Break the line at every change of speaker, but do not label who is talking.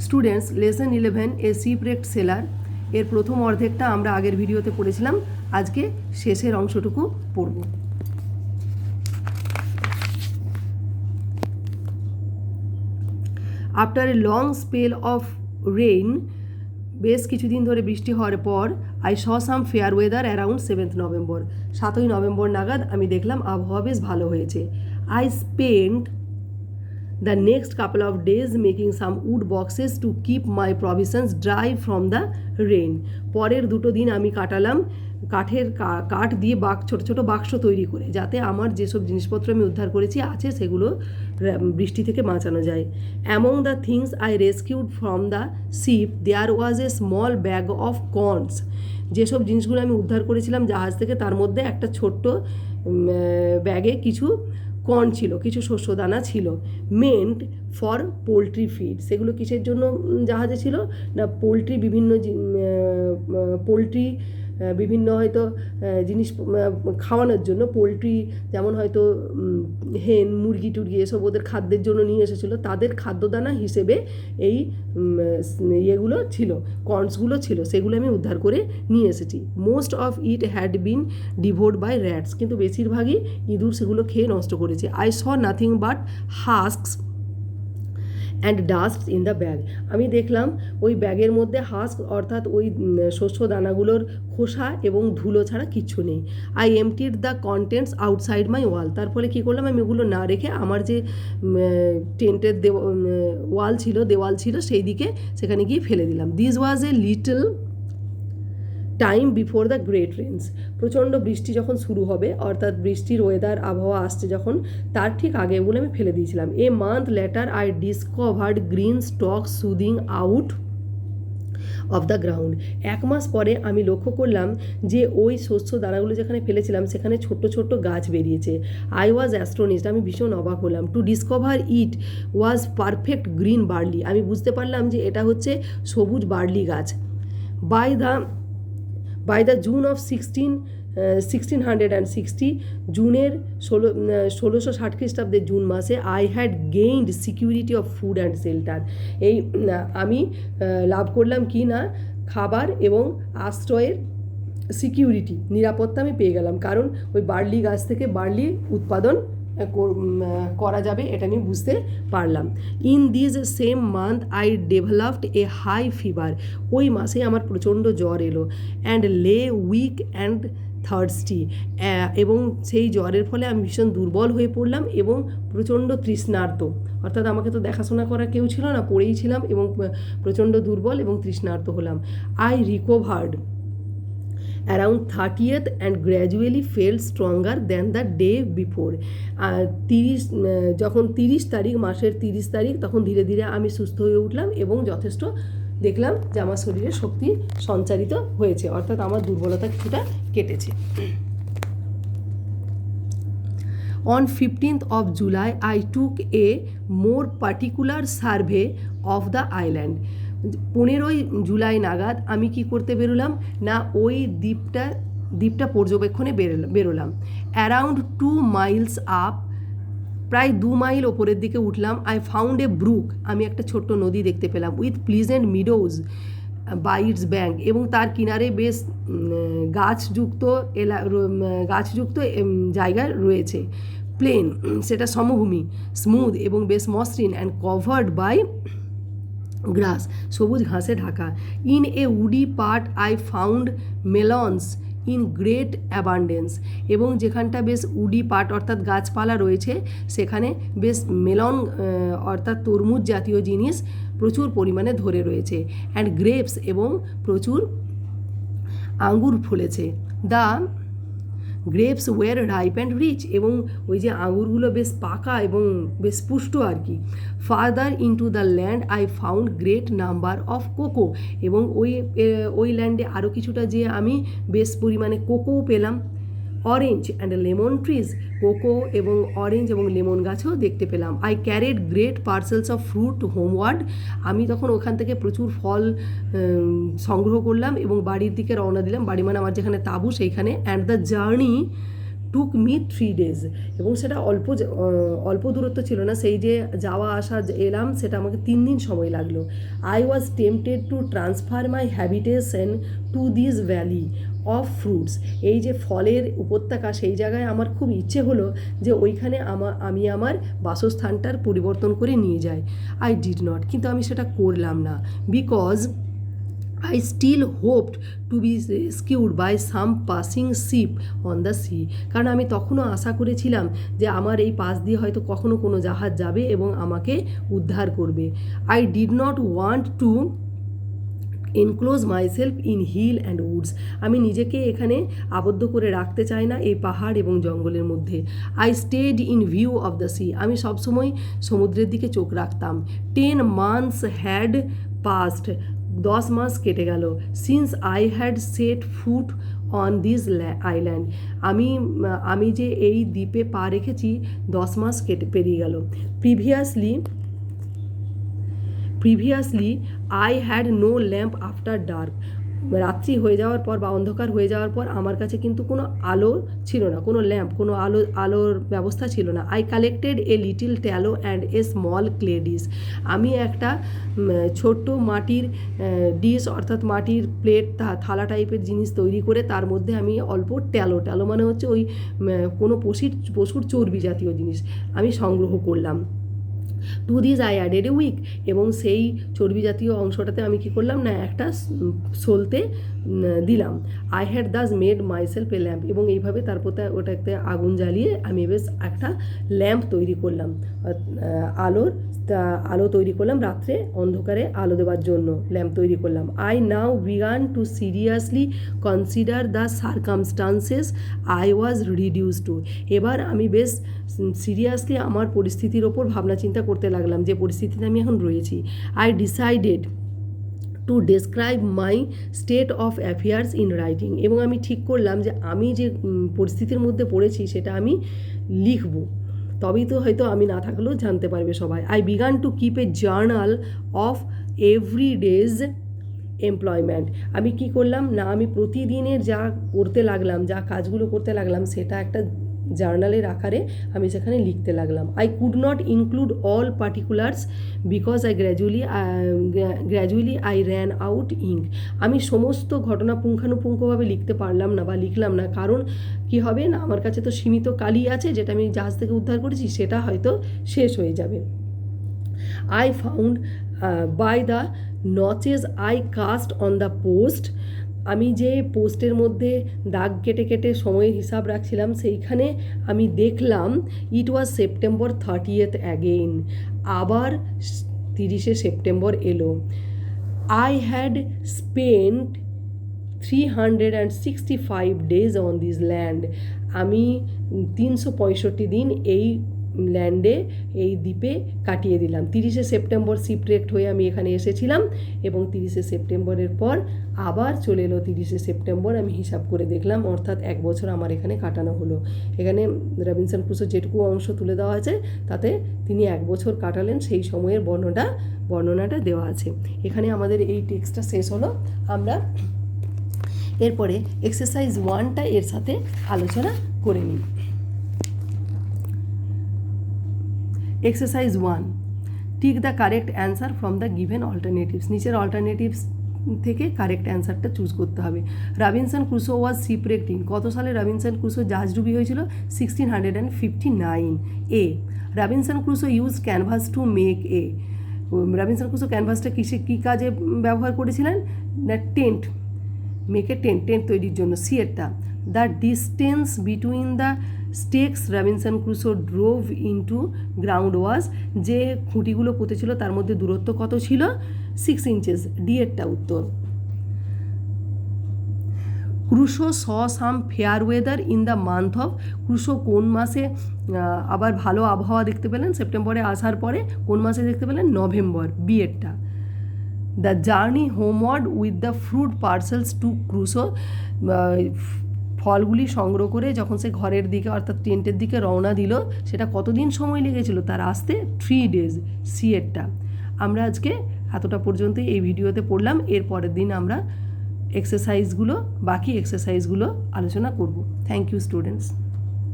Students lesson 11 এ শিপরেক্ট seller এর প্রথম অর্ধেকটা আমরা আগের ভিডিওতে পড়েছিলাম। আজকে শেষের অংশটুকু পড়ব। After a long spell of rain, বেশ কিছুদিন ধরে বৃষ্টি হওয়ার পর, I saw some fair weather around 7th November, 7ই নভেম্বর নাগাদ আমি দেখলাম আবহাওয়া বেশ ভালো হয়েছে। I spend the next couple of days making some wood boxes to keep my provisions dry from the rain. পরের দুটো দিন আমি কাটালাম কাঠ দিয়ে ছোট ছোট বাক্স তৈরি করে, যাতে আমার যেসব জিনিসপত্র আমি উদ্ধার করেছি আছে সেগুলো বৃষ্টি থেকে বাঁচানো যায়। Among the things I rescued from the ship there was a small bag of corns. যেসব জিনিসগুলো আমি উদ্ধার করেছিলাম জাহাজ থেকে, তার মধ্যে একটা ছোট্ট ব্যাগে কিছু কর্ন ছিল, কিছু শস্য দানা ছিল। মেন্ট ফর পোলট্রি ফিড, সেগুলো কিসের জন্য জাহাজে ছিল না, পোলট্রি বিভিন্ন হয়তো জিনিস খাওয়ানোর জন্য। পোলট্রি যেমন হয়তো হেন, মুরগি টুরগি এসব ওদের খাদ্যের জন্য নিয়ে এসেছিলো, তাদের খাদ্যদানা হিসেবে এই ইয়েগুলো ছিল, কর্নসগুলো ছিল, সেগুলো আমি উদ্ধার করে নিয়ে এসেছি। Most of it had been devoured by rats, কিন্তু বেশিরভাগই ইঁদুর সেগুলো খেয়ে নষ্ট করেছে। I saw nothing but husks and dust in the bag, আমি দেখলাম ওই ব্যাগের মধ্যে হাস্ক অর্থাৎ ওই শস্য দানাগুলোর খোসা এবং ধুলো ছাড়া কিচ্ছু নেই। I emptied the contents outside my wall, তার ফলে কী করলাম, আমি ওগুলো না রেখে আমার যে টেন্টের দেওয়াল ছিল সেই দিকে সেখানে গিয়ে ফেলে দিলাম। This was a little time before the great Reigns, প্রচণ্ড বৃষ্টি যখন শুরু হবে, অর্থাৎ বৃষ্টির ওয়েদার আবহাওয়া আসছে যখন, তার ঠিক আগে বলে আমি ফেলে দিয়েছিলাম। A month letter I discovered green stock soothing out of the ground, এক মাস পরে আমি লক্ষ্য করলাম যে ওই শস্য দানাগুলো যেখানে ফেলেছিলাম সেখানে ছোট্ট ছোট্ট গাছ বেরিয়েছে। আই ওয়াজ অ্যাস্ট্রোনিস্ট, আমি ভীষণ অবাক হলাম। To discover it was perfect green barley, আমি বুঝতে পারলাম যে এটা হচ্ছে সবুজ বার্লি গাছ। বাই দ্য জুন অফ 1660, জুনের 1660 খ্রিস্টাব্দের জুন মাসে, I had gained security of food and shelter, এই আমি লাভ করলাম কি না, খাবার এবং আশ্রয়ের সিকিউরিটি, নিরাপত্তা আমি পেয়ে গেলাম, কারণ ওই বার্লি গাছ থেকে বার্লি উৎপাদন করা যাবে, এটা আমি বুঝতে পারলাম। In this same month I developed a high fever, ওই মাসে আমার প্রচণ্ড জ্বর এলো। অ্যান্ড লে উইক অ্যান্ড থার্স্টি, এবং সেই জ্বরের ফলে আমি ভীষণ দুর্বল হয়ে পড়লাম এবং প্রচণ্ড তৃষ্ণার্ত, অর্থাৎ আমাকে তো দেখাশোনা করার কেউ ছিল না, পড়েই ছিলাম এবং প্রচণ্ড দুর্বল এবং তৃষ্ণার্ত হলাম। I recovered around 30th and gradually fail stronger than the day before, যখন 30 তারিখ, মাসের 30 তারিখ, তখন ধীরে ধীরে আমি সুস্থ হয়ে উঠলাম এবং যথেষ্ট দেখলাম যে আমার শরীরে শক্তি সঞ্চারিত হয়েছে, অর্থাৎ আমার দুর্বলতা কিছুটা কেটেছে। On 15th of July, I took a more particular survey of the island. 15ই July নাগাদ আমি কি করতে বেরোলাম না, ওই দ্বীপটা পর্যবেক্ষণে বেরোলাম। অ্যারাউন্ড 2 miles আপ, প্রায় 2 মাইল ওপরের দিকে উঠলাম। আই ফাউন্ড এ ব্রুক, আমি একটা ছোট্ট নদী দেখতে পেলাম। With pleasant meadows by its bank, এবং তার কিনারে বেশ গাছযুক্ত জায়গা রয়েছে। প্লেন, সেটা সমভূমি, স্মুথ এবং বেশ মসৃণ, অ্যান্ড কভার্ড বাই গ্রাস, সবুজ ঘাসে Dhaka. In a woody part I found মেলনস in great abundance, এবং যেখানটা বেশ উডি পার্ট অর্থাৎ গাছপালা রয়েছে সেখানে বেশ মেলন অর্থাৎ তরমুজ জাতীয় জিনিস প্রচুর পরিমাণে ধরে রয়েছে। অ্যান্ড গ্রেপস, এবং প্রচুর আঙ্গুর ফলেছে। The grapes were ripe and rich, এবং ওই যে আঙুরগুলো বেশ পাকা এবং বেশ পুষ্ট আর কি। Further into the land I found great number of cocoa, এবং ওই ল্যান্ডে আরও কিছুটা যে আমি বেশ পরিমাণে কোকোও পেলাম। Orange and lemon trees, cocoa এবং অরেঞ্জ এবং লেমন গাছও দেখতে পেলাম। I carried great parcels of fruit হোমওয়ার্ড, আমি তখন ওখান থেকে প্রচুর ফল সংগ্রহ করলাম এবং বাড়ির দিকে রওনা দিলাম। বাড়ি মানে আমার যেখানে তাঁবু সেইখানে। And the journey took me 3 days, এবং সেটা অল্প দূরত্ব ছিল না, সেই যে যাওয়া আসা এলাম সেটা আমাকে 3 দিন সময় লাগলো। I was tempted to transfer my habitation to this valley of fruits, এই যে ফলের উপত্যকা সেই জায়গায় আমার খুব ইচ্ছে হলো যে ওইখানে আমি আমার বাসস্থানটার পরিবর্তন করে নিয়ে যাই। আই ডিড নট, কিন্তু আমি সেটা করলাম না, because I still hoped to be rescued by some passing ship on the sea, কারণ আমি তখনও আশা করেছিলাম যে আমার এই পাশ দিয়ে হয়তো কখনো কোনো জাহাজ যাবে এবং আমাকে উদ্ধার করবে। I did not want to enclose myself in hill and woods, আমি নিজেকে এখানে আবদ্ধ করে রাখতে চাই না এই পাহাড় এবং জঙ্গলের মধ্যে। I stayed in view of the sea, আমি সবসময় সমুদ্রের দিকে চোখ রাখতাম। 10 months had passed, 10 মাস কেটে গেল। Since I had set foot on this island, আমি যে এই দ্বীপে পা রেখেছি 10 মাস পেরিয়ে গেল। Previously I had no lamp after dark, রাত্রি হয়ে যাওয়ার পর বা অন্ধকার হয়ে যাওয়ার পর আমার কাছে কিন্তু কোনো আলো ছিল না, কোনো ল্যাম্প, কোনো আলোর ব্যবস্থা ছিল না। I collected a little tallow and a small clay dish, আমি একটা ছোট্ট মাটির ডিশ অর্থাৎ মাটির প্লেট থালা টাইপের জিনিস তৈরি করে তার মধ্যে আমি অল্প ট্যালো মানে হচ্ছে ওই কোনো পশুর চর্বি জাতীয় জিনিস আমি সংগ্রহ করলাম। To this I added a wick, এবং সেই চর্বি জাতীয় অংশটাতে আমি কী করলাম না একটা সলতে দিলাম। I had Das made myself A lamp, এবং এইভাবে তারপর ওটাতে আগুন জ্বালিয়ে আমি বেশ একটা ল্যাম্প তৈরি করলাম, আলো তৈরি করলাম, রাত্রে অন্ধকারে আলো দেওয়ার জন্য ল্যাম্প তৈরি করলাম। I now began to seriously consider the circumstances I was reduce to, এবার আমি বেশ সিরিয়াসলি আমার পরিস্থিতির ওপর ভাবনা চিন্তা করতে লাগলাম যে পরিস্থিতিতে আমি এখন রয়েছি। I decided to describe my state of affairs in writing, এবং আমি ঠিক করলাম যে আমি যে পরিস্থিতির মধ্যে পড়েছি সেটা আমি লিখব, তবেই তো হয়তো আমি না থাকলেও জানতে পারবে সবাই। I began to keep A journal of every days employment, আমি কি করলাম না আমি প্রতিদিনের যা করতে লাগলাম, যা কাজগুলো করতে লাগলাম সেটা একটা জার্নালের আকারে আমি সেখানে লিখতে লাগলাম। I could not include all particulars because gradually I ran out ink, আমি সমস্ত ঘটনা পুঙ্খানুপুঙ্খভাবে লিখতে পারলাম না বা লিখলাম না, কারণ কি হবে না আমার কাছে তো সীমিত কালি আছে, যেটা আমি জাহাজ থেকে উদ্ধার করেছি সেটা হয়তো শেষ হয়ে যাবে। I found by the notches I cut on the post, আমি যে পোস্টের মধ্যে দাগ কেটে কেটে সময়ের হিসাব রাখছিলাম সেইখানে আমি দেখলাম ইট ওয়াজ সেপ্টেম্বর 30th অ্যাগেইন, আবার 30শে সেপ্টেম্বর এলো। I had spent 365 days on this land, আমি 365 দিন এই ল্যান্ডে এই দ্বীপে কাটিয়ে দিলাম। 30শে সেপ্টেম্বর শিপরেক্ট হয়ে আমি এখানে এসেছিলাম এবং 30শে সেপ্টেম্বরের পর আবার চলে এলো 30শে সেপ্টেম্বর, আমি হিসাব করে দেখলাম, অর্থাৎ 1 বছর আমার এখানে কাটানো হলো। এখানে রবিনসন ক্রুসোর যেটুকু অংশ তুলে দেওয়া আছে তাতে তিনি 1 বছর কাটালেন সেই সময়ের বর্ণনাটা দেওয়া আছে। এখানে আমাদের এই টেক্সটটা শেষ হলো। আমরা এরপরে এক্সারসাইজ 1টা এর সাথে আলোচনা করে নিই। Exercise 1, tick the correct answer from the given alternatives, নিচের অল্টারনেটিভস থেকে কারেক্ট অ্যান্সারটা চুজ করতে হবে। Robinson Crusoe was shipwrecked in, কত সালে রবিনসন ক্রুসো জাহাজডুবি হয়েছিল? 1659। A, Robinson Crusoe use canvas to make a, Robinson Crusoe ক্যানভাসটা কী কাজে ব্যবহার করেছিলেন না টেন্ট, মেকে টেন্ট তৈরির জন্য। সি এরটা, the distance between the stakes Robinson Crusoe drove into ground was, যে খুঁটিগুলো পুঁতেছিল তার মধ্যে দূরত্ব কত ছিল? 6 inches। ডি এরটা উত্তর। Crusoe saw some fair weather in the month of, Crusoe কোন মাসে আবার ভালো আবহাওয়া দেখতে পেলেন? সেপ্টেম্বরে আসার পরে কোন মাসে দেখতে পেলেন? নভেম্বর। বি এরটা। The journey homeward with the fruit parcels to Crusoe, ফলগুলি সংগ্রহ করে যখন সে ঘরের দিকে অর্থাৎ টেন্টের দিকে রওনা দিল সেটা কতদিন সময় লেগেছিল তার আসতে? 3 days। সি এরটা। আমরা আজকে এতটা পর্যন্তই এই ভিডিওতে পড়লাম, এর পরের দিন আমরা বাকি এক্সারসাইজগুলো আলোচনা করব। Thank you students.